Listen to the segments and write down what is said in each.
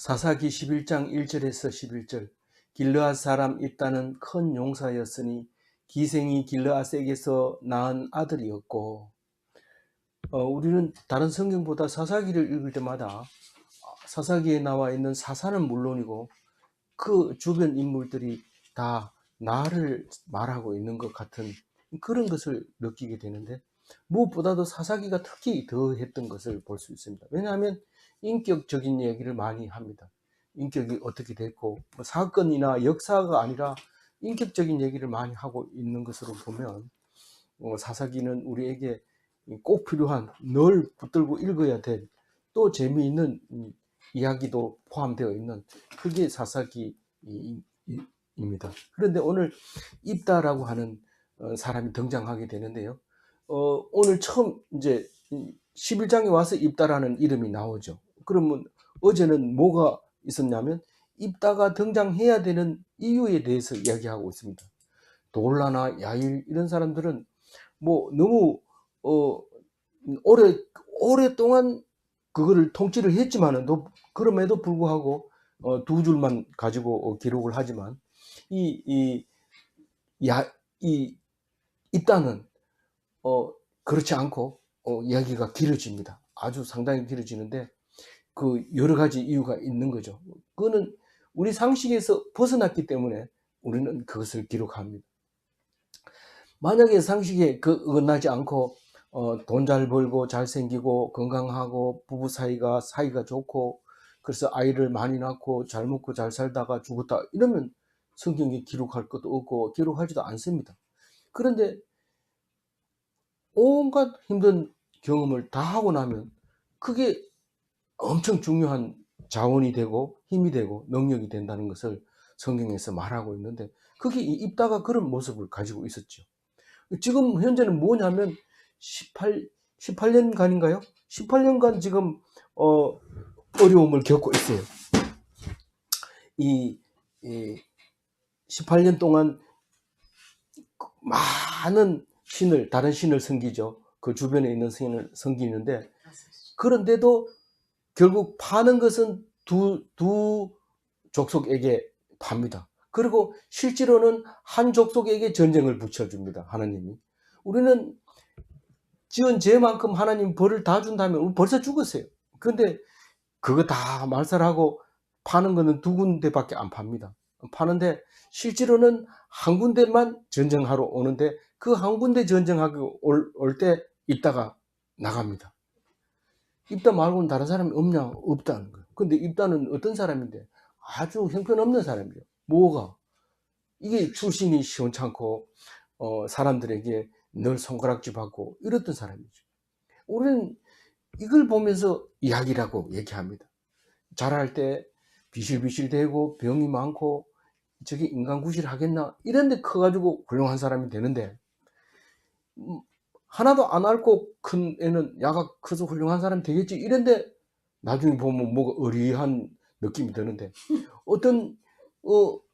사사기 11장 1절에서 11절. 길르앗 사람 입다는 큰 용사였으니 기생이 길르앗에게서 낳은 아들이었고, 우리는 다른 성경보다 사사기를 읽을 때마다 사사기에 나와 있는 사사는 물론이고 그 주변 인물들이 다 나를 말하고 있는 것 같은 그런 것을 느끼게 되는데, 무엇보다도 사사기가 특히 더 했던 것을 볼 수 있습니다. 왜냐하면 인격적인 얘기를 많이 합니다. 인격이 어떻게 됐고, 사건이나 역사가 아니라 인격적인 얘기를 많이 하고 있는 것으로 보면, 사사기는 우리에게 꼭 필요한, 늘 붙들고 읽어야 될, 또 재미있는 이야기도 포함되어 있는, 그게 사사기입니다. 그런데 오늘 입다라고 하는 사람이 등장하게 되는데요. 오늘 처음 이제 11장에 와서 입다라는 이름이 나오죠. 그러면 어제는 뭐가 있었냐면 입다가 등장해야 되는 이유에 대해서 이야기하고 있습니다. 돌라나 야일 이런 사람들은 뭐 너무 오랫동안 그거를 통치를 했지만은 그럼에도 불구하고 두 줄만 가지고 기록을 하지만 이 입다는 그렇지 않고 이야기가 길어집니다. 아주 상당히 길어지는데 그 여러 가지 이유가 있는 거죠. 그거는 우리 상식에서 벗어났기 때문에 우리는 그것을 기록합니다. 만약에 상식에 어긋나지 않고 돈 잘 벌고 잘생기고 건강하고 부부 사이가 좋고 그래서 아이를 많이 낳고 잘 먹고 잘 살다가 죽었다 이러면 성경에 기록할 것도 없고 기록하지도 않습니다. 그런데 온갖 힘든 경험을 다 하고 나면 그게 엄청 중요한 자원이 되고 힘이 되고 능력이 된다는 것을 성경에서 말하고 있는데, 그게 이 입다가 그런 모습을 가지고 있었죠. 지금 현재는 뭐냐면 18년간인가요? 18년간 지금 어려움을 겪고 있어요. 이 18년 동안 많은 다른 신을 섬기죠. 그 주변에 있는 신을 섬기는데, 그런데도 결국 파는 것은 두 족속에게 팝니다. 그리고 실제로는 한 족속에게 전쟁을 붙여줍니다. 하나님이. 우리는 지은 죄만큼 하나님 벌을 다 준다면 우리 벌써 죽었어요. 그런데 그거 다 말살하고 파는 거는 두 군데밖에 안 팝니다. 파는데 실제로는 한 군데만 전쟁하러 오는데 그 한 군데 전쟁하고 올 때 입다가 나갑니다. 입다 말고는 다른 사람이 없냐? 없다는 거예요. 근데 입다는 어떤 사람인데? 아주 형편없는 사람이에요. 뭐가? 이게 출신이 시원찮고 사람들에게 늘 손가락질 받고 이랬던 사람이죠. 우리는 이걸 보면서 이야기라고 얘기합니다. 자랄 때 비실비실대고 병이 많고 저게 인간구실 하겠나 이런데 커가지고 훌륭한 사람이 되는데, 하나도 안 앓고 큰 애는 야가 커서 훌륭한 사람이 되겠지 이런데 나중에 보면 뭐가 어리한 느낌이 드는데, 어떤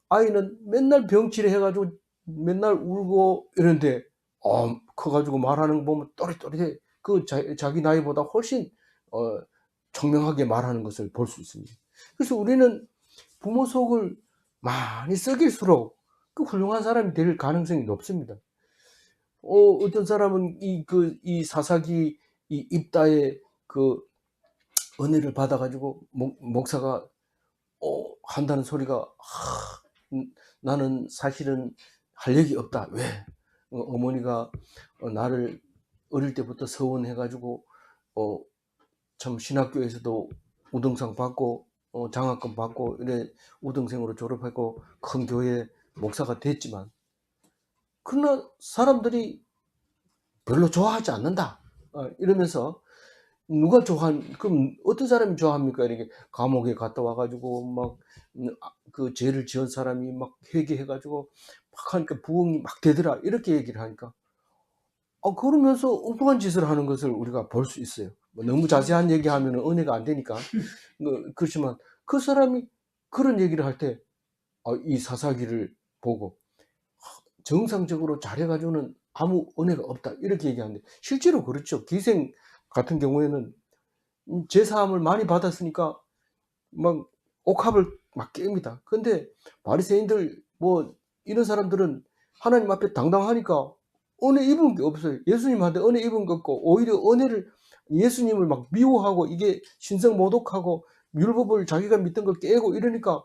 아이는 맨날 병치레 해가지고 맨날 울고 이런데 커가지고 말하는 거 보면 또릿또릿해. 자기 나이보다 훨씬 청명하게 말하는 것을 볼 수 있습니다. 그래서 우리는 부모 속을 많이 썩일수록 그 훌륭한 사람이 될 가능성이 높습니다. 어떤 사람은 이 사사기 이 입다의 그 은혜를 받아가지고 목사가 한다는 소리가 나는 사실은 활력이 없다. 왜? 어머니가 나를 어릴 때부터 서원해가지고 참 신학교에서도 우등상 받고 장학금 받고 이래 우등생으로 졸업하고 큰 교회 목사가 됐지만, 그러나 사람들이 별로 좋아하지 않는다. 이러면서 누가 그럼 어떤 사람이 좋아합니까? 이렇게 감옥에 갔다 와가지고 막 그 죄를 지은 사람이 막 회개해가지고 막 하니까 부흥이 막 되더라 이렇게 얘기를 하니까 그러면서 엉뚱한 짓을 하는 것을 우리가 볼 수 있어요. 너무 자세한 얘기하면 은혜가 안 되니까. 그렇지만 그 사람이 그런 얘기를 할 때 이 사사기를 보고 정상적으로 잘해가지고는 아무 은혜가 없다 이렇게 얘기하는데, 실제로 그렇죠. 기생 같은 경우에는 제사함을 많이 받았으니까 막 옥합을 막 깹니다. 근데 바리새인들 뭐 이런 사람들은 하나님 앞에 당당하니까 은혜 입은 게 없어요. 예수님한테 은혜 입은 게 없고 오히려 은혜를 예수님을 막 미워하고 이게 신성모독하고 율법을 자기가 믿던 걸 깨고 이러니까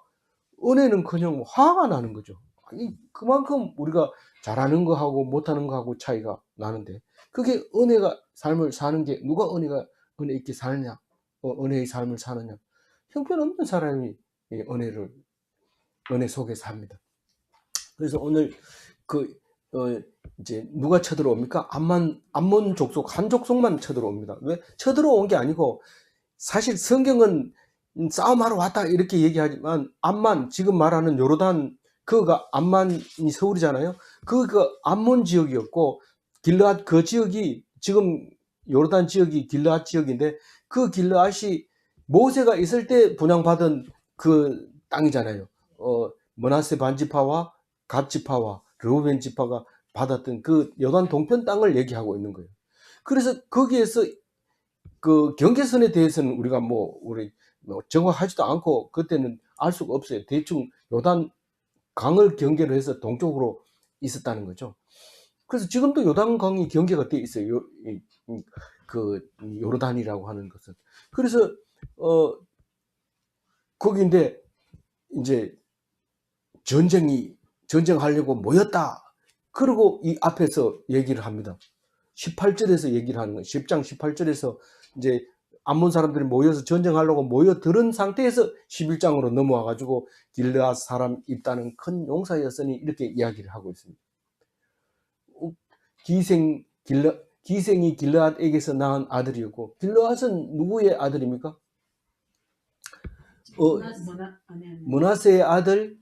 은혜는커녕 화가 나는 거죠. 아니 그만큼 우리가 잘하는 거하고 못하는 거하고 차이가 나는데 그게 은혜가 삶을 사는 게 누가 은혜 있게 사느냐 은혜의 삶을 사느냐 형편없는 사람이 은혜 속에 삽니다. 그래서 오늘 이제 누가 쳐들어옵니까? 암몬 족속 한 족속만 쳐들어옵니다. 왜 쳐들어온 게 아니고 사실 성경은 싸움하러 왔다 이렇게 얘기하지만 암만 지금 말하는 요르단 그가 암만이 서울이잖아요. 그가 암몬 지역이었고 길르앗 그 지역이 지금 요르단 지역이 길르앗 지역인데 그 길르앗이 모세가 있을 때 분양받은 그 땅이잖아요. 므낫세 반지파와 갓 지파와 르우벤 지파가 받았던 그 요단 동편 땅을 얘기하고 있는 거예요. 그래서 거기에서 그 경계선에 대해서는 우리가 우리 정확하지도 않고 그때는 알 수가 없어요. 대충 요단 강을 경계로 해서 동쪽으로 있었다는 거죠. 그래서 지금도 요단강이 경계가 돼 있어요. 그 요르단이라고 하는 것은. 그래서 거기인데 이제 전쟁하려고 모였다. 그리고 이 앞에서 얘기를 합니다. 18절에서 얘기를 하는 거예요. 10장 18절에서 이제 암몬 사람들이 모여서 전쟁하려고 모여들은 상태에서 11장으로 넘어와 가지고 길르앗 사람 입다는 큰 용사였으니 이렇게 이야기를 하고 있습니다. 기생이 길르앗에게서 낳은 아들이었고 길르앗은 누구의 아들입니까? 므낫세의 아들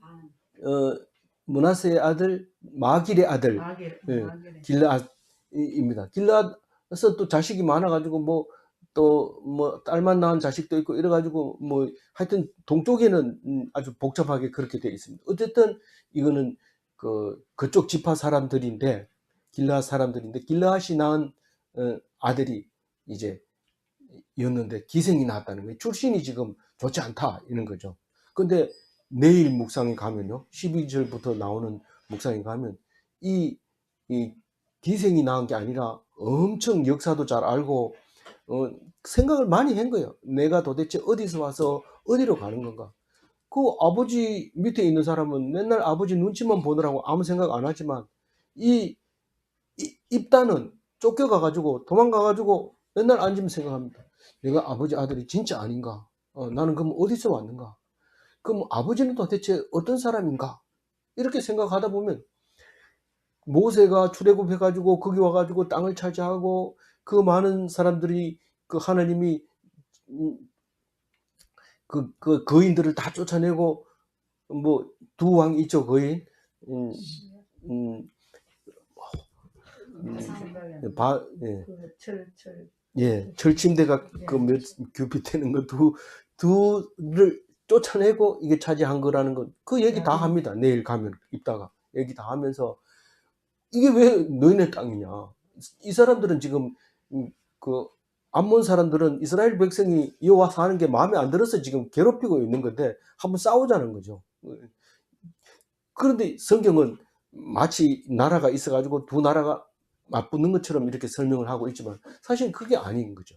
므낫세의 아들 마길의 아들 길르앗입니다. 길르앗에서 또 자식이 많아가지고 딸만 낳은 자식도 있고 이래가지고 하여튼 동쪽에는 아주 복잡하게 그렇게 되어 있습니다. 어쨌든 이거는 그쪽 지파 사람들인데 길르앗 사람들인데 길르앗이 낳은 아들이 이제 였는데 기생이 나왔다는 거예요. 출신이 지금 좋지 않다 이런 거죠. 근데 내일 묵상에 가면요 12절부터 나오는 묵상에 가면 이 기생이 낳은 게 아니라 엄청 역사도 잘 알고 생각을 많이 한 거예요. 내가 도대체 어디서 와서 어디로 가는 건가. 그 아버지 밑에 있는 사람은 맨날 아버지 눈치만 보느라고 아무 생각 안 하지만 이 입단은 쫓겨가가지고 도망가가지고 맨날 앉으면 생각합니다. 내가 아버지 아들이 진짜 아닌가? 나는 그럼 어디서 왔는가? 그럼 아버지는 도대체 어떤 사람인가? 이렇게 생각하다 보면 모세가 출애굽해가지고 거기 와가지고 땅을 차지하고 그 많은 사람들이 그 하나님이 그 거인들을 다 쫓아내고 두 왕 있죠 거인 철침대가 몇 규빗 되는 거 두를 쫓아내고 이게 차지한 거라는 건 그 얘기 다 합니다. 내일 가면 입다가 얘기 다 하면서 이게 왜 너희네 땅이냐. 이 사람들은 지금 그 암몬 사람들은 이스라엘 백성이 여호와 사는 게 마음에 안 들어서 지금 괴롭히고 있는 건데 한번 싸우자는 거죠. 그런데 성경은 마치 나라가 있어가지고 두 나라가 맞붙는 것처럼 이렇게 설명을 하고 있지만 사실 그게 아닌 거죠.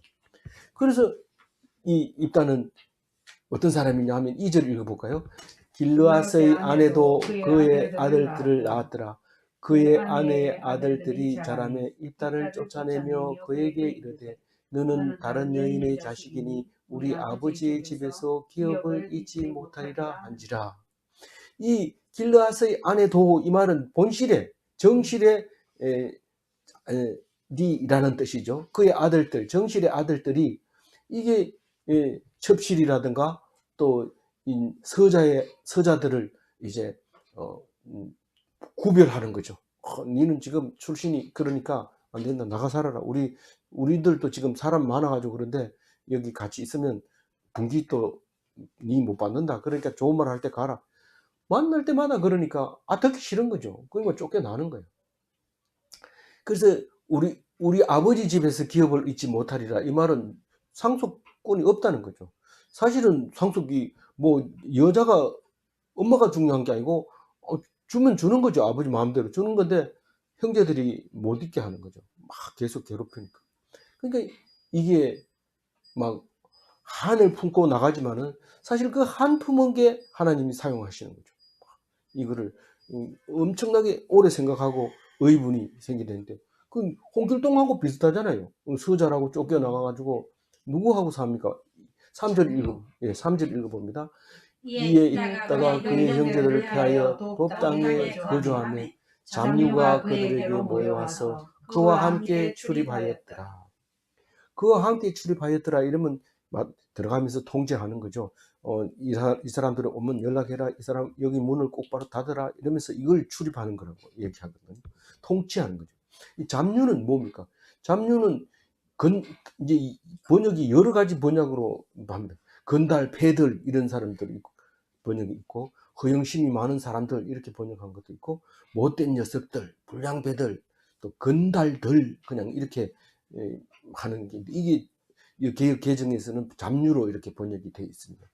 그래서 이 입다는 어떤 사람이냐 하면 2절 읽어볼까요? 길르앗의 아내도 그의 아들들을 낳았더라. 그의 아내의 아들들이 자라매 입다를 쫓아내며 그에게 이르되 너는 다른 여인의 자식이니 우리 아버지의 집에서 기업을 잊지 못하리라 한지라. 이 길르앗의 아내도 이 말은 본실에 정실에 니라는 뜻이죠. 그의 아들들 정실의 아들들이 이게 첩실이라든가 또 서자들을 이제 구별하는 거죠. 니는 지금 출신이 그러니까 안 된다. 나가 살아라. 우리들도 지금 사람 많아가지고 그런데 여기 같이 있으면 분기 또 니 못 받는다. 그러니까 좋은 말 할 때 가라. 만날 때마다 그러니까 듣기 싫은 거죠. 그러니까 쫓겨나는 거예요. 그래서 우리 아버지 집에서 기업을 잊지 못하리라. 이 말은 상속권이 없다는 거죠. 사실은 상속이 뭐 여자가 엄마가 중요한 게 아니고 주면 주는 거죠. 아버지 마음대로 주는 건데 형제들이 못 있게 하는 거죠. 막 계속 괴롭히니까. 그러니까 이게 막 한을 품고 나가지만은 사실 그 한 품은 게 하나님이 사용하시는 거죠. 이거를 엄청나게 오래 생각하고 의문이 생기는데 그 홍길동하고 비슷하잖아요. 서자라고 쫓겨나가가지고 누구하고 삽니까? 3절 읽어봅니다. 이에 있다가 그의 형제들을 피하여 돕당에 거주하며 잡류가 그들에게 모여와서 그와 함께 출입하였더라. 그와 함께 출입하였더라 이러면 들어가면서 통제하는 거죠. 이 사람들은 오면 연락해라. 이 사람 여기 문을 똑바로 닫아라. 이러면서 이걸 출입하는 거라고 얘기하거든요. 통치하는 거죠. 이 잡류는 뭡니까? 잡류는 이제 번역이 여러 가지 번역으로 합니다. 건달, 패들 이런 사람들이 있고 번역이 있고 허영심이 많은 사람들 이렇게 번역한 것도 있고 못된 녀석들, 불량배들, 또 건달들 그냥 이렇게 하는 게 이게 개혁 개정에서는 잡류로 이렇게 번역이 되어 있습니다.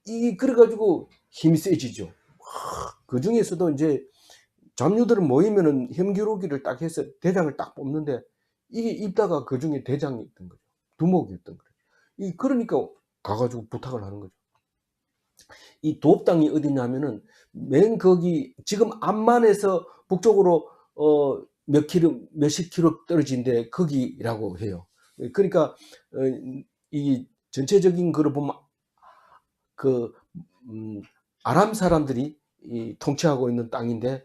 이 그래가지고 힘이 세지죠. 그 중에서도 이제 잡류들은 모이면은 현기로기를 딱 해서 대장을 딱 뽑는데 이게 입다가 그 중에 대장이 있던 거죠. 두목이었던 거예요. 그러니까 가가지고 부탁을 하는 거죠. 이 도읍당이 어디냐면은 맨 거기 지금 암만에서 북쪽으로 몇십 킬로 떨어진데 거기라고 해요. 그러니까 이 전체적인 거를 보면 그 아람 사람들이 통치하고 있는 땅인데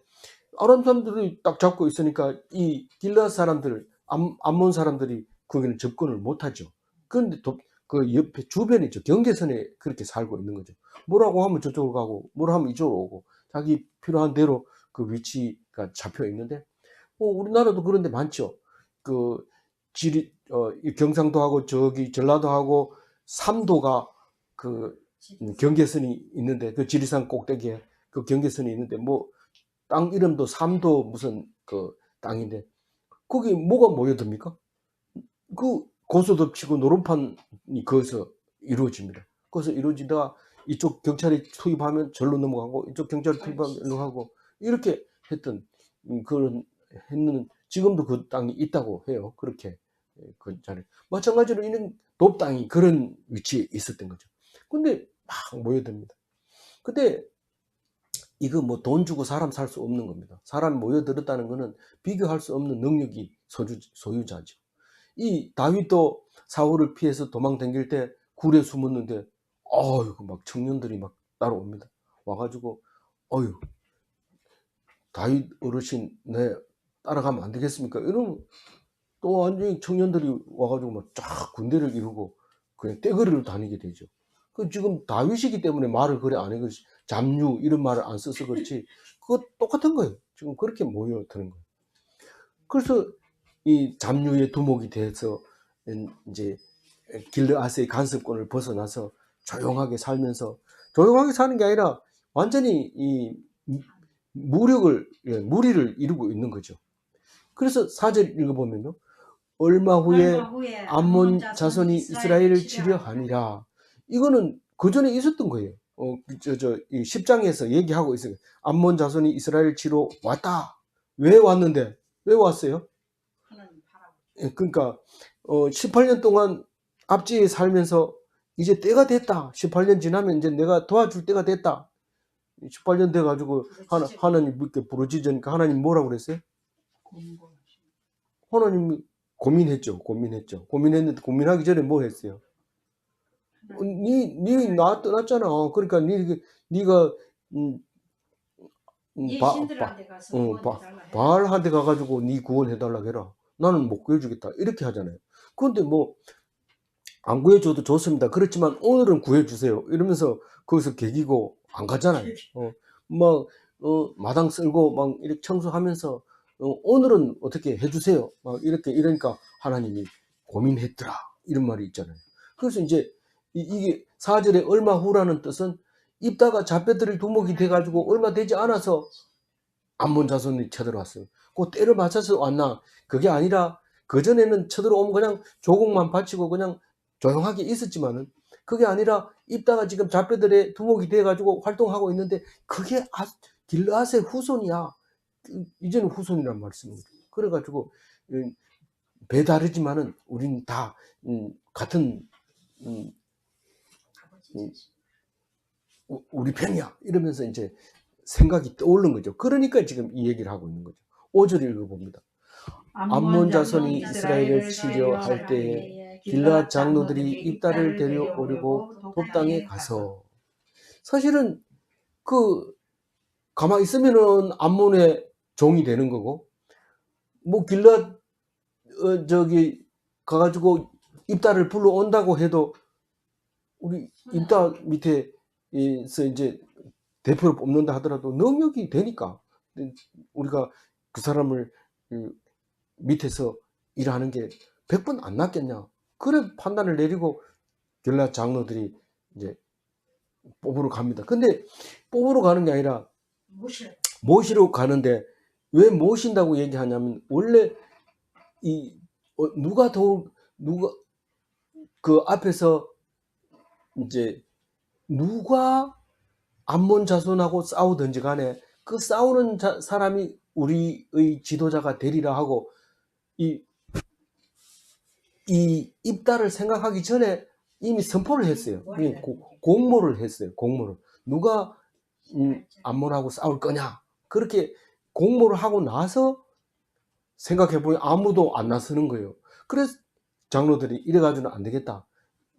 아람 사람들이 딱 잡고 있으니까 이 길르앗 사람들, 암몬 사람들이 거기는 접근을 못하죠. 그런데 그 옆에 주변이죠. 경계선에 그렇게 살고 있는 거죠. 뭐라고 하면 저쪽으로 가고, 뭐라 하면 이쪽으로 오고, 자기 필요한 대로 그 위치가 잡혀 있는데, 우리나라도 그런데 많죠. 그 경상도하고 저기 전라도하고 삼도가 그 경계선이 있는데 그 지리산 꼭대기에 그 경계선이 있는데 뭐 땅 이름도 삼도 무슨 그 땅인데 거기 뭐가 모여듭니까? 그 고소덮치고 노름판이 거기서 이루어집니다. 거기서 이루어지다가 이쪽 경찰이 투입하면 절로 넘어가고 이쪽 경찰이 투입하면 일로 하고 이렇게 했던 그런 했는 지금도 그 땅이 있다고 해요. 그렇게 그 자리 마찬가지로 이는 돕땅이 그런 위치에 있었던 거죠. 근데 막 모여듭니다. 근데 이거 뭐 돈 주고 사람 살 수 없는 겁니다. 사람 모여들었다는 거는 비교할 수 없는 능력이 소유자죠. 이 다윗도 사울을 피해서 도망 다닐 때 굴에 숨었는데 어휴 막 청년들이 막 따라옵니다. 와가지고 어휴 다윗 어르신 내 따라가면 안 되겠습니까? 이러면 또 완전히 청년들이 와가지고 막 쫙 군대를 이루고 그냥 떼거리로 다니게 되죠. 그 지금 다윗이기 때문에 말을 그래 안 해. 잡류 이런 말을 안 써서 그렇지 그거 똑같은 거예요. 지금 그렇게 모여드는 거예요. 그래서 이 잡류의 두목이 돼서 이제 길르앗의 간섭권을 벗어나서 조용하게 살면서 조용하게 사는 게 아니라 완전히 이 무리를 이루고 있는 거죠. 그래서 4절 읽어보면요. 얼마 후에 암몬 자손이 이스라엘을 치려 하니라. 이거는 그 전에 있었던 거예요. 이 10장에서 얘기하고 있어요. 암몬 자손이 이스라엘을 치러 왔다. 왜 왔는데? 왜 왔어요? 그러니까 18년 동안 압지에 살면서 이제 때가 됐다. 18년 지나면 이제 내가 도와줄 때가 됐다. 18년 돼가지고 하나님 믿게 부르짖으니까 하나님 뭐라고 그랬어요? 하나님이 고민했죠. 고민했는데 고민하기 전에 뭐 했어요? 나 떠났잖아. 그러니까 네가 바알한테 가가지고 네 구원해달라고 해라. 나는 못 구해주겠다. 이렇게 하잖아요. 그런데 뭐 안 구해줘도 좋습니다. 그렇지만 오늘은 구해주세요. 이러면서 거기서 개기고 안 가잖아요. 마당 쓸고 막 이렇게 청소하면서 오늘은 어떻게 해주세요. 막 이러니까 하나님이 고민했더라. 이런 말이 있잖아요. 그래서 이제 이게 4절에 얼마 후라는 뜻은 입다가 잡혀들일 두목이 돼가지고 얼마 되지 않아서 암몬 자손이 쳐들어왔어요. 그 때를 맞춰서 왔나? 그게 아니라 그전에는 쳐들어오면 그냥 조공만 바치고 그냥 조용하게 있었지만은 그게 아니라 입다가 지금 잡혀들의 두목이 돼 가지고 활동하고 있는데 그게 길르앗의 후손이야. 이제는 후손이란 말씀입니다. 그래 가지고 배 다르지만은 우리는 다 같은 우리 편이야. 이러면서 이제 생각이 떠오른 거죠. 그러니까 지금 이 얘기를 하고 있는 거죠. 5절 읽어봅니다. 암몬 자손이 이스라엘을 치려 할 때에 길르앗 장로들이 입다를 데려오려고 돕당에 가서, 사실은 가만히 있으면은 암몬의 종이 되는 거고, 뭐 길르앗 저기 가가지고 입다를 불러온다고 해도 우리 입다 밑에서 이제 대표를 뽑는다 하더라도 능력이 되니까 우리가 그 사람을 밑에서 일하는 게 100번 안 낫겠냐. 그래 판단을 내리고 길르앗 장로들이 이제 뽑으러 갑니다. 근데 뽑으러 가는 게 아니라 모시러 가는데, 왜 모신다고 얘기하냐면 원래 누가 그 앞에서 이제 누가 암몬 자손하고 싸우든지 간에 그 싸우는 사람이 우리의 지도자가 되리라 하고 이 입다를 생각하기 전에 이미 선포를 했어요. 공모를 했어요. 공모를. 누가 암몬하고 싸울 거냐. 그렇게 공모를 하고 나서 생각해보니 아무도 안 나서는 거예요. 그래서 장로들이 이래가지고는 안 되겠다.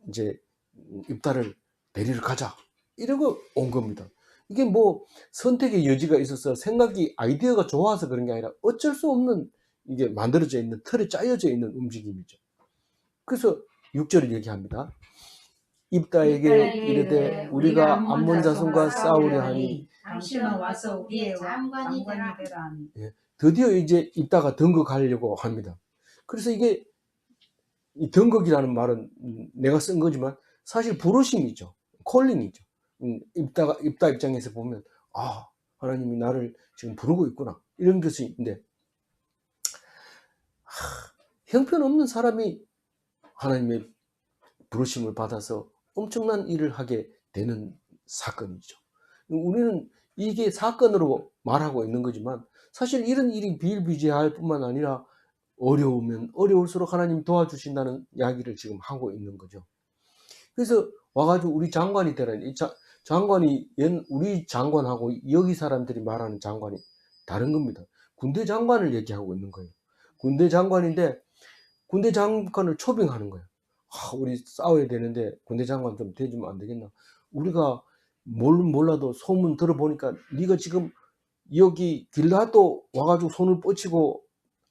이제 입다를 데리러 가자. 이러고 온 겁니다. 이게 뭐 선택의 여지가 있어서 아이디어가 좋아서 그런 게 아니라 어쩔 수 없는, 이게 만들어져 있는, 틀에 짜여져 있는 움직임이죠. 그래서 6절을 얘기합니다. 입다에게 이르되 우리가 암몬 자손과 싸우려 하니 당신은 와서 우리의 장관이 되라. 드디어 이제 입다가 등극하려고 합니다. 그래서 이게 이 등극이라는 말은 내가 쓴 거지만 사실 부르심이죠. 콜링이죠. 입다 입장에서 보면 하나님이 나를 지금 부르고 있구나, 이런 것인데, 형편없는 사람이 하나님의 부르심을 받아서 엄청난 일을 하게 되는 사건이죠. 우리는 이게 사건으로 말하고 있는 거지만 사실 이런 일이 비일비재할 뿐만 아니라 어려우면 어려울수록 하나님 도와주신다는 이야기를 지금 하고 있는 거죠. 그래서 와가지고 우리 장관이 되라니, 장관이 우리 장관하고 여기 사람들이 말하는 장관이 다른 겁니다. 군대 장관을 얘기하고 있는 거예요. 군대 장관인데 군대 장관을 초빙하는 거예요. 우리 싸워야 되는데 군대 장관 좀 대주면 안 되겠나. 우리가 몰라도 소문 들어보니까 네가 지금 여기 길르앗도 와가지고 손을 뻗치고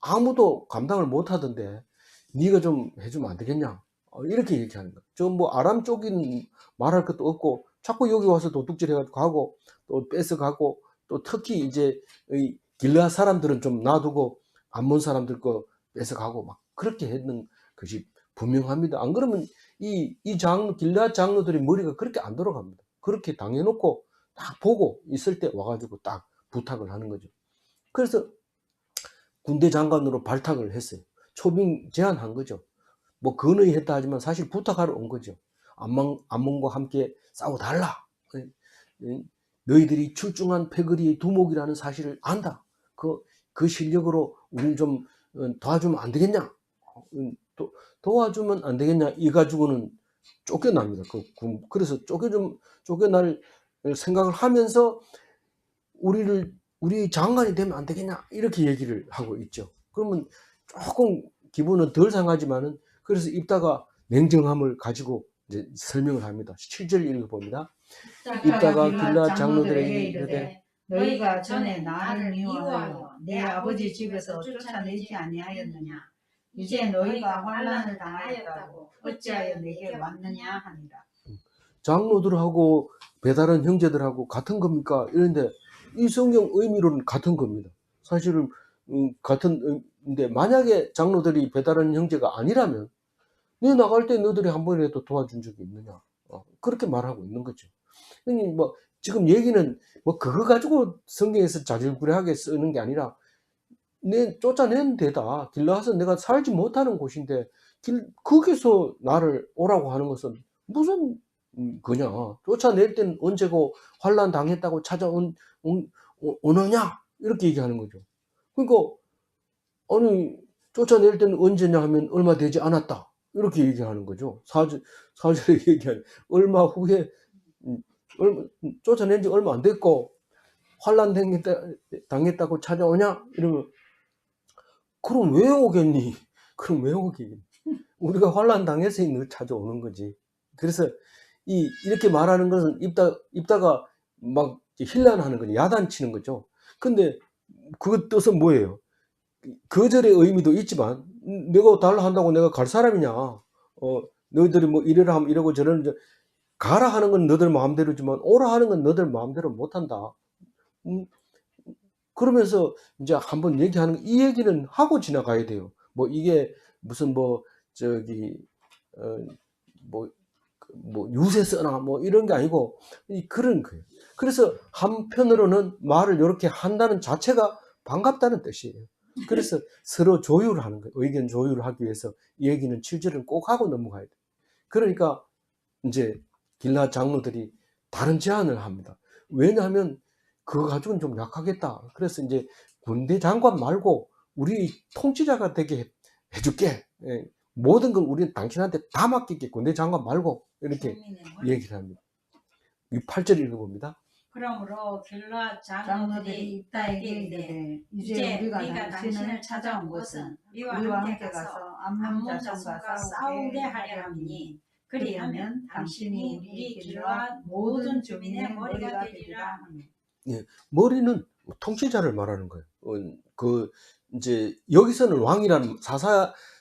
아무도 감당을 못 하던데 네가 좀 해주면 안 되겠냐. 이렇게 얘기하는 거예요. 저 뭐 아람 쪽인 말할 것도 없고 자꾸 여기 와서 도둑질 해가지고 가고 또 뺏어가고, 또 특히 이제 길르앗 사람들은 좀 놔두고 암몬 사람들 거 뺏어가고 막 그렇게 했는 것이 분명합니다. 안 그러면 길르앗 장로들이 머리가 그렇게 안 돌아갑니다. 그렇게 당해놓고 딱 보고 있을 때 와가지고 딱 부탁을 하는 거죠. 그래서 군대 장관으로 발탁을 했어요. 초빙 제안한 거죠. 뭐 건의했다 하지만 사실 부탁하러 온 거죠. 암몬과 함께 싸워달라. 너희들이 출중한 패거리의 두목이라는 사실을 안다. 그 실력으로 우리를 좀 도와주면 안 되겠냐. 도와주면 안 되겠냐. 이 가지고는 쫓겨납니다. 그래서 쫓겨날 생각을 하면서 우리 장관이 되면 안 되겠냐. 이렇게 얘기를 하고 있죠. 그러면 조금 기분은 덜 상하지만은, 그래서 입다가 냉정함을 가지고 이제 설명을 합니다. 7절 읽어봅니다. 입다가 길르앗 장로들에게 이르되 너희가 전에 나를 미워하여 내 아버지 집에서 쫓아내지 아니하였느냐. 이제 너희가 환난을 당하였다고 어찌하여 내게 왔느냐 하니라. 장로들하고 배다른 형제들하고 같은 겁니까? 이런데 이 성경 의미로는 같은 겁니다. 사실은 같은데, 만약에 장로들이 배다른 형제가 아니라면 너 나갈 때 너들이 한 번이라도 도와준 적이 있느냐. 그렇게 말하고 있는 거죠. 뭐 지금 얘기는 뭐 그거 가지고 성경에서 자질구레하게 쓰는 게 아니라 쫓아내는 데다. 길르앗은 내가 살지 못하는 곳인데 거기서 나를 오라고 하는 것은 무슨 그냐. 쫓아낼 때는 언제고 환난 당했다고 오느냐 이렇게 얘기하는 거죠. 그러니까 아니 쫓아낼 때는 언제냐 하면 얼마 되지 않았다 이렇게 얘기하는 거죠. 사절에 얘기하는 얼마 후에 쫓아낸 지 얼마 안 됐고 환난 당했다고 찾아오냐 이러면 그럼 왜 오겠니? 그럼 왜 오겠니? 우리가 환난 당해서 너 찾아오는 거지. 그래서 이렇게 말하는 것은 입다가 막 힐난하는 거죠. 야단치는 거죠. 근데 그 뜻은 뭐예요? 거절의 의미도 있지만 내가 달라 한다고 내가 갈 사람이냐? 너희들이 뭐 이래라 하면 이러고 저러는 가라 하는 건 너들 마음대로지만 오라 하는 건 너들 마음대로 못 한다. 그러면서 이제 한번 얘기하는 이 얘기는 하고 지나가야 돼요. 뭐 이게 무슨 뭐 저기 뭐 유세 써나 뭐 이런 게 아니고 그런 거예요. 그래서 한편으로는 말을 이렇게 한다는 자체가 반갑다는 뜻이에요. 그래서 서로 조율하는 거예요. 의견 조율을 하기 위해서 이 얘기는 7절은 꼭 하고 넘어가야 돼요. 그러니까 이제 길앗 장로들이 다른 제안을 합니다. 왜냐하면 그거 가지고는 좀 약하겠다. 그래서 이제 군대 장관 말고 우리 통치자가 되게 해줄게. 예, 모든 걸 우리는 당신한테 다 맡길게. 군대 장관 말고 이렇게 얘기를 합니다. 이 8절 읽어봅니다. 그러므로 길앗 장로들이 입다에게 이르되 이제 우리가 당신을 찾아온 것은 우리와 함께 가서 암몬 자손과 싸우게 하려 함이니 그리하면 당신이 우리 길앗 모든 주민의 머리가 되리라 하니. 예, 머리는 통치자를 말하는 거예요. 이제 여기서는 왕이라는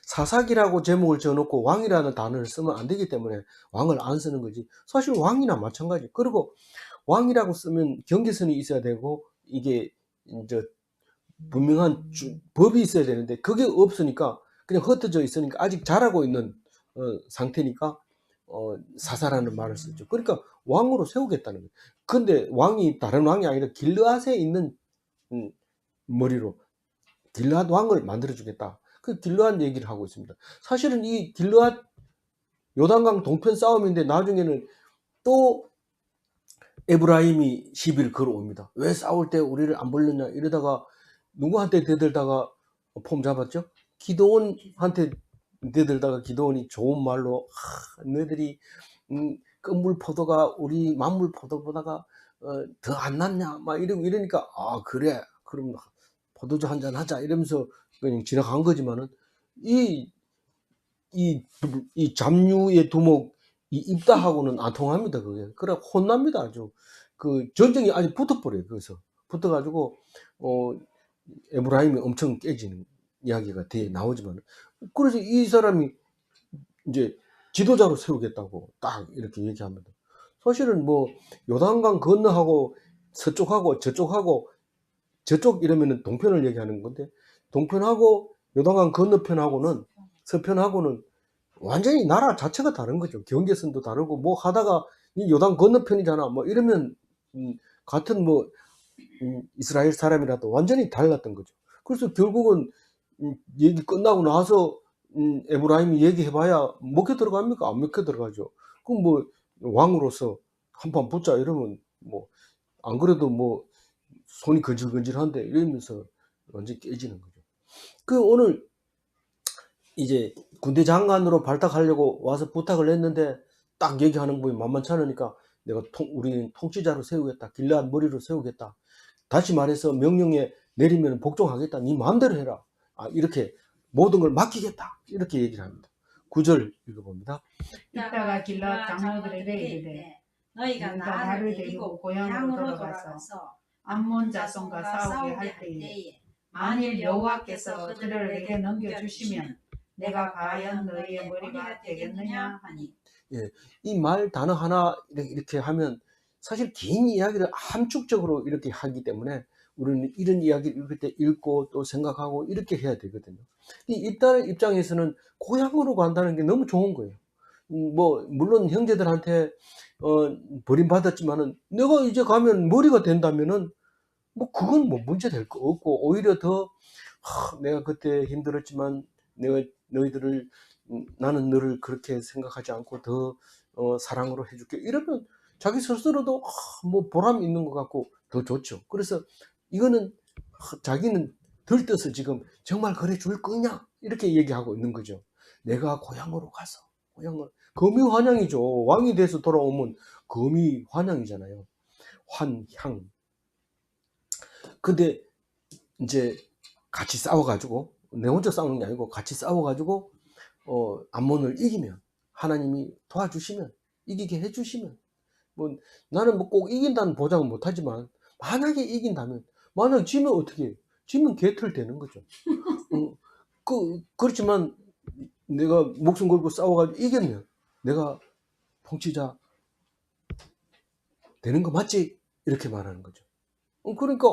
사사기라고 제목을 지어놓고 왕이라는 단어를 쓰면 안 되기 때문에 왕을 안 쓰는 거지. 사실 왕이나 마찬가지. 그리고 왕이라고 쓰면 경계선이 있어야 되고 이게 이제 분명한 법이 있어야 되는데 그게 없으니까 그냥 흩어져 있으니까 아직 자라고 있는 상태니까 사사라는 말을 쓰죠. 그러니까 왕으로 세우겠다는 거예요. 근데 왕이 다른 왕이 아니라 길르앗에 있는 머리로 길르앗 왕을 만들어주겠다. 그 길르앗 얘기를 하고 있습니다. 사실은 이 길르앗 요단강 동편 싸움인데 나중에는 또 에브라임이 시비를 걸어옵니다. 왜 싸울 때 우리를 안 불렀냐 이러다가 누구한테 대들다가 폼 잡았죠? 기드온한테 대들다가 기드온이 좋은 말로 너희들이 끝물 포도가 우리 만물 포도보다가 더 안 낫냐 막 이러니까 그래 그럼 포도주 한잔 하자 이러면서 그냥 지나간 거지만은 이 잡류의 두목 이 입다하고는 안 통합니다. 그게 그래 혼납니다. 아주 그 전쟁이 아주 붙어버려요. 거기서 붙어가지고 에브라임이 엄청 깨지는 이야기가 뒤에 나오지만 그래서 이 사람이 이제 지도자로 세우겠다고 딱 이렇게 얘기합니다. 사실은 뭐 요단강 건너하고 서쪽하고 저쪽하고 저쪽 이러면은 동편을 얘기하는 건데 동편하고 요단강 건너편하고는 서편하고는 완전히 나라 자체가 다른 거죠. 경계선도 다르고 뭐 하다가 이 요단 건너편이잖아 뭐 이러면 같은 뭐 이스라엘 사람이라도 완전히 달랐던 거죠. 그래서 결국은 얘기 끝나고 나서 에브라임이 얘기해봐야 먹혀 들어갑니까? 안 먹혀 들어가죠. 그럼 뭐 왕으로서 한판 붙자 이러면 뭐 안 그래도 뭐 손이 건질건질한데 이러면서 완전히 깨지는 거죠. 그 오늘 이제 군대 장관으로 발탁하려고 와서 부탁을 했는데 딱 얘기하는 분이 만만치 않으니까 내가 우리는 통치자로 세우겠다. 길앗 머리로 세우겠다. 다시 말해서 명령에 내리면 복종하겠다. 네 마음대로 해라. 이렇게 모든 걸 맡기겠다. 이렇게 얘기를 합니다. 9절 읽어봅니다. 이따가 길앗 장로들에게 이르되 너희가 나를 데리고 고향으로 돌아가서 암몬 자손과 싸우게 할 때에 만일 여호와께서 그들을 내게 넘겨주시면 내가 과연 너희의 머리가 되겠느냐 하니. 예, 이 말 단어 하나 이렇게 하면 사실 긴 이야기를 함축적으로 이렇게 하기 때문에 우리는 이런 이야기를 읽을 때 읽고 또 생각하고 이렇게 해야 되거든요. 이 입다의 입장에서는 고향으로 간다는 게 너무 좋은 거예요. 뭐 물론 형제들한테 버림받았지만은 내가 이제 가면 머리가 된다면은 뭐 그건 뭐 문제 될 거 없고 오히려 더 내가 그때 힘들었지만 내가 너희들을 나는 너를 그렇게 생각하지 않고 더 사랑으로 해줄게. 이러면 자기 스스로도 뭐 보람 있는 것 같고 더 좋죠. 그래서 이거는 자기는 들떠서 지금 정말 그래 줄 거냐 이렇게 얘기하고 있는 거죠. 내가 고향으로 가서 고향을 금이 환영이죠. 왕이 돼서 돌아오면 금이 환영이잖아요. 환향. 근데 이제 같이 싸워가지고 내 혼자 싸우는 게 아니고 같이 싸워가지고 암몬을 이기면 하나님이 도와주시면 이기게 해주시면 뭐 나는 뭐 꼭 이긴다는 보장은 못하지만 만약에 이긴다면 만약 지면 어떻게 해요? 지면 개털 되는 거죠. 그렇지만 내가 목숨 걸고 싸워가지고 이겼면 내가 통치자 되는 거 맞지? 이렇게 말하는 거죠. 그러니까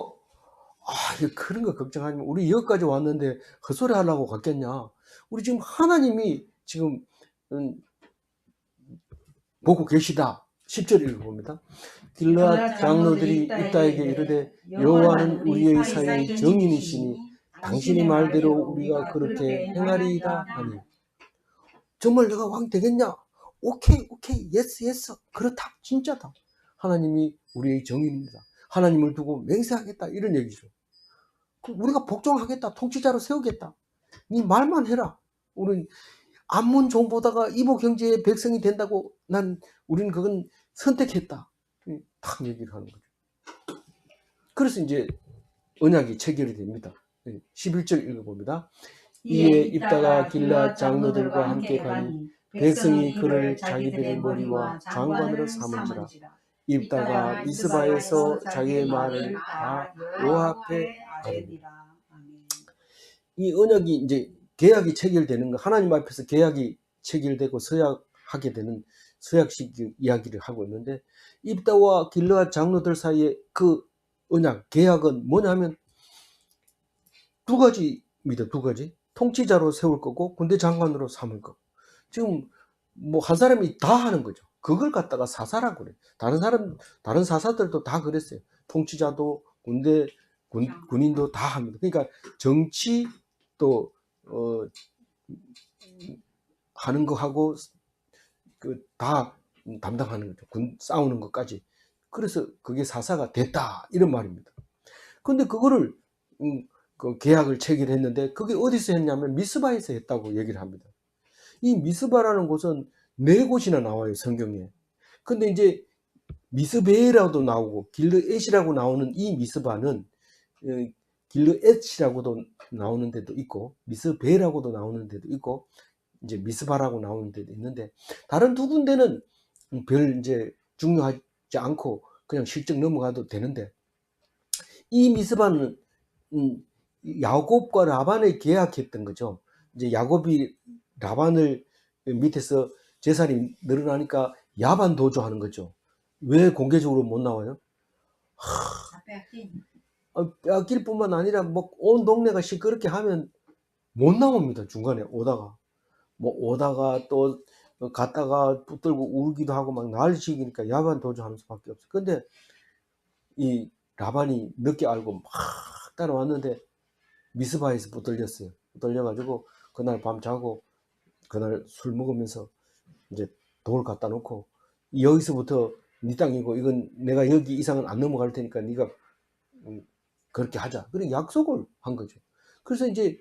그런 거 걱정하지 마. 우리 여기까지 왔는데 헛소리 하려고 갔겠냐. 우리 지금 하나님이 지금 보고 계시다. 10절 읽어봅니다. 길르앗 장로들이 이따에게 이르되 여호와는 우리의 사이의 정인이시니 당신의 말대로 우리가 그렇게 행하리이다 하니. 정말 내가 왕 되겠냐? 오케이 예스 그렇다 진짜다. 하나님이 우리의 정인입니다. 하나님을 두고 맹세하겠다 이런 얘기죠. 우리가 복종하겠다. 통치자로 세우겠다. 네 말만 해라. 우리 암몬 종 보다가 이보 경제의 백성이 된다고 우리는 그건 선택했다. 탁 얘기를 하는 거죠. 그래서 이제 언약이 체결이 됩니다. 11절 읽어봅니다. 이에 입다가 길르앗 장로들과 함께 가니 백성이 그를 자기들의 머리와 장관으로 삼은지라. 입다가 미스바에서 자기의 말을 다 여호와 앞에 아뢰니라. 이 언약이 이제 계약이 체결되는 거, 하나님 앞에서 계약이 체결되고 서약하게 되는 서약식 이야기를 하고 있는데, 입다와 길르앗 장로들 사이에 그 언약, 계약은 뭐냐면 두 가지입니다. 두 가지. 통치자로 세울 거고 군대 장관으로 삼을 거고. 지금 뭐 한 사람이 다 하는 거죠. 그걸 갖다가 사사라고 그래. 다른 사사들도 다 그랬어요. 통치자도 군인도 다 합니다. 그러니까 정치 또 하는 거 하고 다 담당하는 거죠. 싸우는 것까지. 그래서 그게 사사가 됐다 이런 말입니다. 근데 그거를 그 계약을 체결했는데 그게 어디서 했냐면 미스바에서 했다고 얘기를 합니다. 이 미스바라는 곳은 4곳이나 나와요, 성경에. 근데 이제 미스베라도 나오고 길르엣이라고 나오는 이 미스바는 길르엣이라고도 나오는 데도 있고 미스베라고도 나오는 데도 있고 이제 미스바라고 나오는 데도 있는데, 다른 두 군데는 별 이제 중요하지 않고 그냥 실적 넘어가도 되는데, 이 미스바는 야곱과 라반을 계약했던 거죠. 이제 야곱이 라반을 밑에서 재산이 늘어나니까 야반 도주하는 거죠. 왜 공개적으로 못 나와요? 빼앗길 뿐만 아니라 뭐 온 동네가 시끄럽게 하면 못 나옵니다. 중간에 오다가 또 갔다가 붙들고 울기도 하고 막 난리치기니까 야반 도주하는 수밖에 없어요. 근데 이 라반이 늦게 알고 막 따라왔는데 미스바에서 붙들렸어요. 붙들려가지고 그날 밤 자고 그날 술 먹으면서 이제 돌 갖다 놓고 여기서부터 네 땅이고 이건 내가 여기 이상은 안 넘어갈 테니까 네가 그렇게 하자. 그래 약속을 한 거죠. 그래서 이제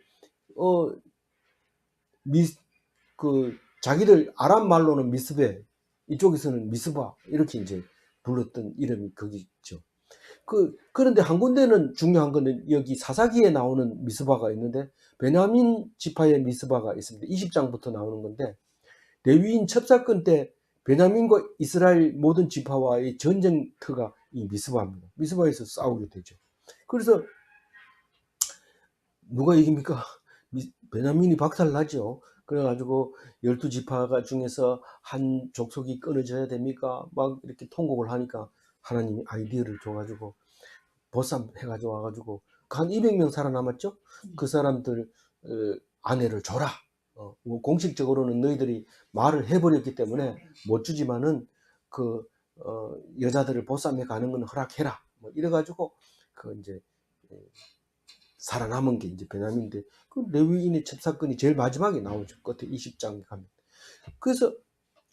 자기들 아람 말로는 미스베, 이쪽에서는 미스바 이렇게 이제 불렀던 이름이 거기죠. 그런데 한 군데는 중요한 거는 여기 사사기에 나오는 미스바가 있는데 베냐민 지파의 미스바가 있습니다. 20장부터 나오는 건데, 레위인 첩사건 때 베냐민과 이스라엘 모든 지파와의 전쟁터가 이 미스바입니다. 미스바에서 싸우게 되죠. 그래서 누가 이깁니까? 베냐민이 박살나죠. 그래가지고 12지파가 중에서 한 족속이 끊어져야 됩니까? 막 이렇게 통곡을 하니까 하나님이 아이디어를 줘가지고 보쌈 해가지고 와가지고 한 200명 살아남았죠. 그 사람들 아내를 줘라. 공식적으로는 너희들이 말을 해버렸기 때문에 못 주지만은 여자들을 보쌈해 가는 건 허락해라. 뭐 이래가지고 이제 살아남은 게 이제 베냐민인데, 그 레위인의 첩사건이 제일 마지막에 나오죠. 끝에 20장에 가면. 그래서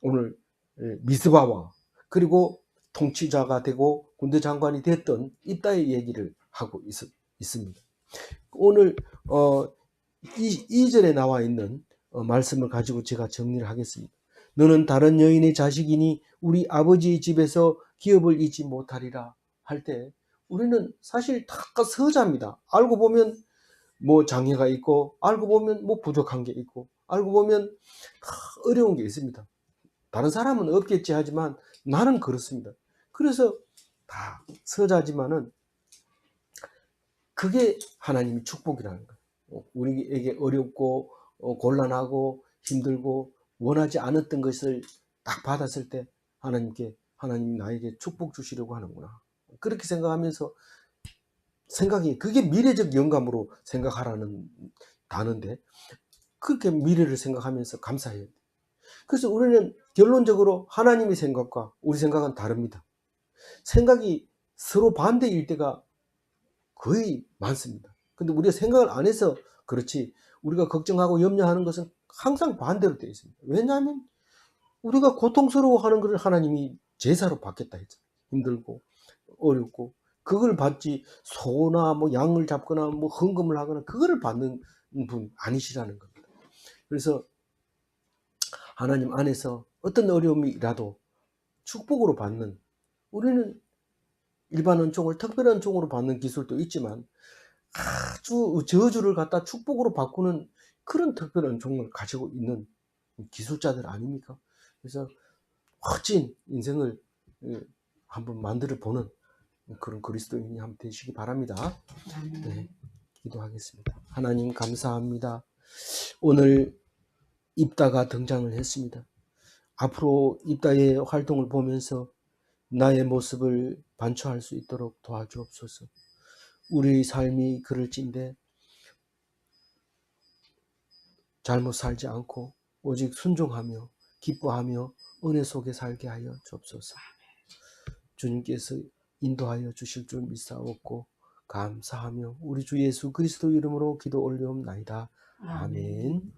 오늘 미스바와 그리고 통치자가 되고 군대 장관이 됐던 입다의 얘기를 하고 있습니다. 오늘 2절에 나와 있는 말씀을 가지고 제가 정리를 하겠습니다. 너는 다른 여인의 자식이니 우리 아버지의 집에서 기업을 잊지 못하리라 할 때, 우리는 사실 다 서자입니다. 알고 보면 뭐 장애가 있고, 알고 보면 뭐 부족한 게 있고, 알고 보면 어려운 게 있습니다. 다른 사람은 없겠지 하지만 나는 그렇습니다. 그래서 다 서자지만은 그게 하나님의 축복이라는 거예요. 우리에게 어렵고 곤란하고 힘들고 원하지 않았던 것을 딱 받았을 때 하나님이 나에게 축복 주시려고 하는구나. 그렇게 생각하면서 그게 미래적 영감으로 생각하라는 단어인데, 그렇게 미래를 생각하면서 감사해야 돼요. 그래서 우리는 결론적으로 하나님의 생각과 우리 생각은 다릅니다. 생각이 서로 반대일 때가 거의 많습니다. 근데 우리가 생각을 안 해서 그렇지, 우리가 걱정하고 염려하는 것은 항상 반대로 되어 있습니다. 왜냐하면 우리가 고통스러워하는 것을 하나님이 제사로 받겠다 했잖아요. 힘들고 어렵고 그걸 받지, 소나 뭐 양을 잡거나 뭐 헌금을 하거나 그거를 받는 분 아니시라는 겁니다. 그래서 하나님 안에서 어떤 어려움이라도 축복으로 받는, 우리는 일반 은총을 특별 은총으로 받는 기술도 있지만 아주 저주를 갖다 축복으로 바꾸는 그런 특별 은총을 가지고 있는 기술자들 아닙니까? 그래서 멋진 인생을 한번 만들어 보는 그런 그리스도인이 한번 되시기 바랍니다. 네, 기도하겠습니다. 하나님 감사합니다. 오늘 입다가 등장을 했습니다. 앞으로 입다의 활동을 보면서 나의 모습을 반추할 수 있도록 도와주옵소서. 우리 삶이 그럴진데 잘못 살지 않고 오직 순종하며 기뻐하며 은혜 속에 살게 하여 주옵소서. 주님께서 인도하여 주실 줄 믿사옵고 감사하며 우리 주 예수 그리스도 이름으로 기도 올리옵나이다. 아멘.